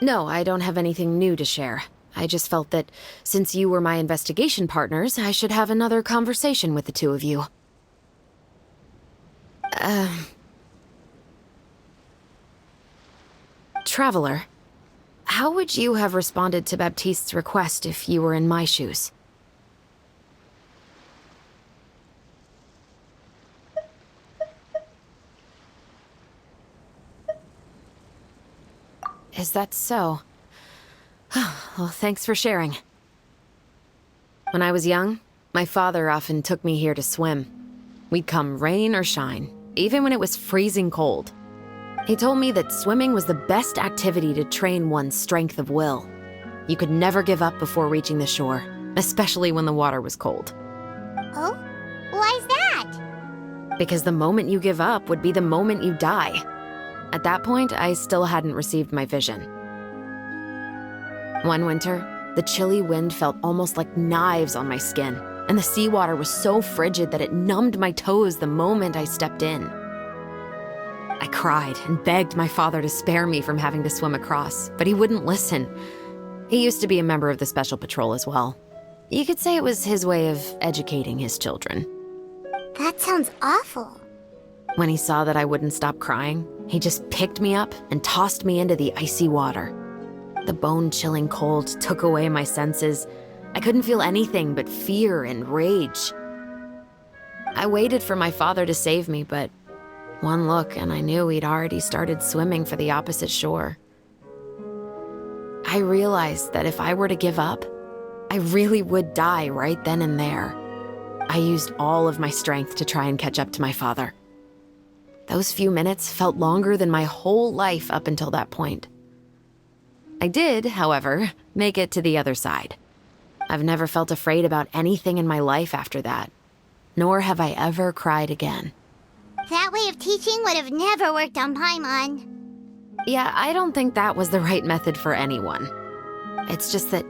No, I don't have anything new to share. I just felt that since you were my investigation partners, I should have another conversation with the two of you. Traveler, how would you have responded to Baptiste's request if you were in my shoes? Is that so? Well, thanks for sharing. When I was young, my father often took me here to swim. We'd come rain or shine, even when it was freezing cold. He told me that swimming was the best activity to train one's strength of will. You could never give up before reaching the shore, especially when the water was cold. Oh? Why's that? Because the moment you give up would be the moment you die. At that point, I still hadn't received my vision. One winter, the chilly wind felt almost like knives on my skin, and the seawater was so frigid that it numbed my toes the moment I stepped in. I cried and begged my father to spare me from having to swim across, but he wouldn't listen. He used to be a member of the Special Patrol as well. You could say it was his way of educating his children. That sounds awful. When he saw that I wouldn't stop crying, he just picked me up and tossed me into the icy water. The bone-chilling cold took away my senses. I couldn't feel anything but fear and rage. I waited for my father to save me, but one look and I knew he'd already started swimming for the opposite shore. I realized that if I were to give up, I really would die right then and there. I used all of my strength to try and catch up to my father. Those few minutes felt longer than my whole life up until that point. I did, however, make it to the other side. I've never felt afraid about anything in my life after that, nor have I ever cried again. That way of teaching would have never worked on Paimon. Yeah, I don't think that was the right method for anyone. It's just that,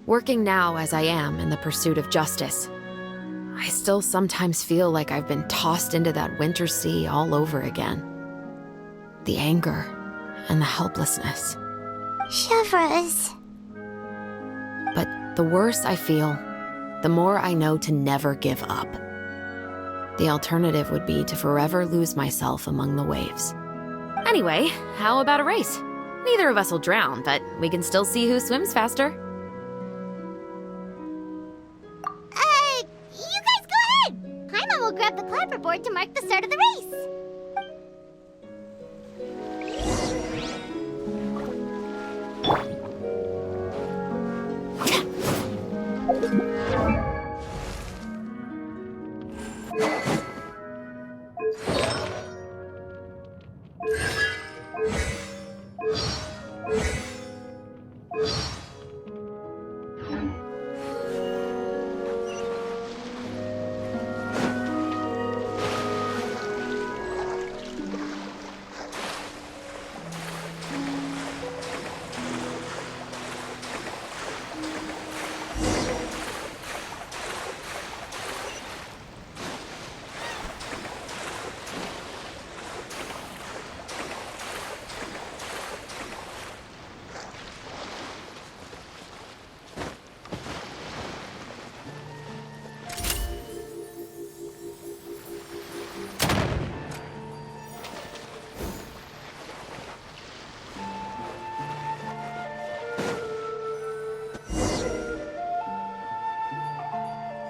working now as I am in the pursuit of justice, I still sometimes feel like I've been tossed into that winter sea all over again. The anger and the helplessness. Chevreuse. But the worse I feel, the more I know to never give up. The alternative would be to forever lose myself among the waves. Anyway, how about a race? Neither of us will drown, but we can still see who swims faster. You guys go ahead! Paimon will grab the clapperboard to mark the start of the race.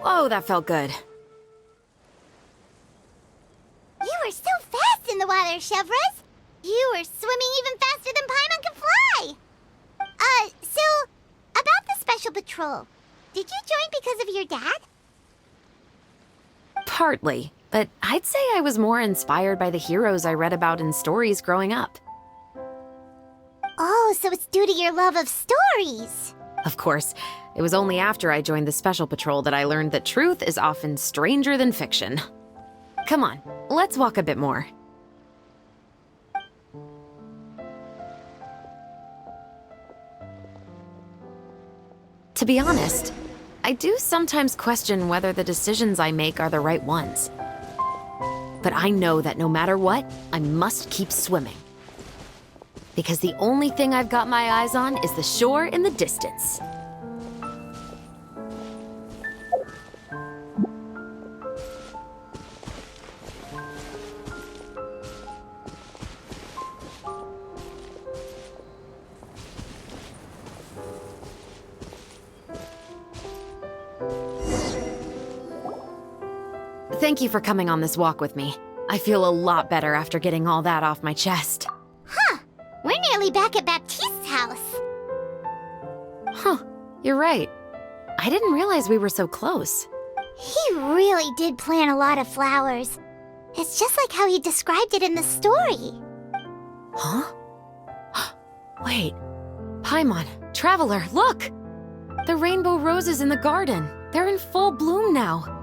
Oh, that felt good. You were so fast in the water, Chevreuse. You were swimming even faster than Paimon can fly. So, about the Special Patrol, did you join because of your dad? Partly, but I'd say I was more inspired by the heroes I read about in stories growing up. Oh, so it's due to your love of stories. Of course, it was only after I joined the Special Patrol that I learned that truth is often stranger than fiction. Come on, let's walk a bit more. To be honest, I do sometimes question whether the decisions I make are the right ones. But I know that no matter what, I must keep swimming. because the only thing I've got my eyes on is the shore in the distance. Thank you for coming on this walk with me. I feel a lot better after getting all that off my chest. Huh. We're nearly back at Baptiste's house. Huh, you're right. I didn't realize we were so close. He really did plant a lot of flowers. It's just like how he described it in the story. Huh? Wait. Paimon, Traveler, look! The rainbow roses in the garden. They're in full bloom now.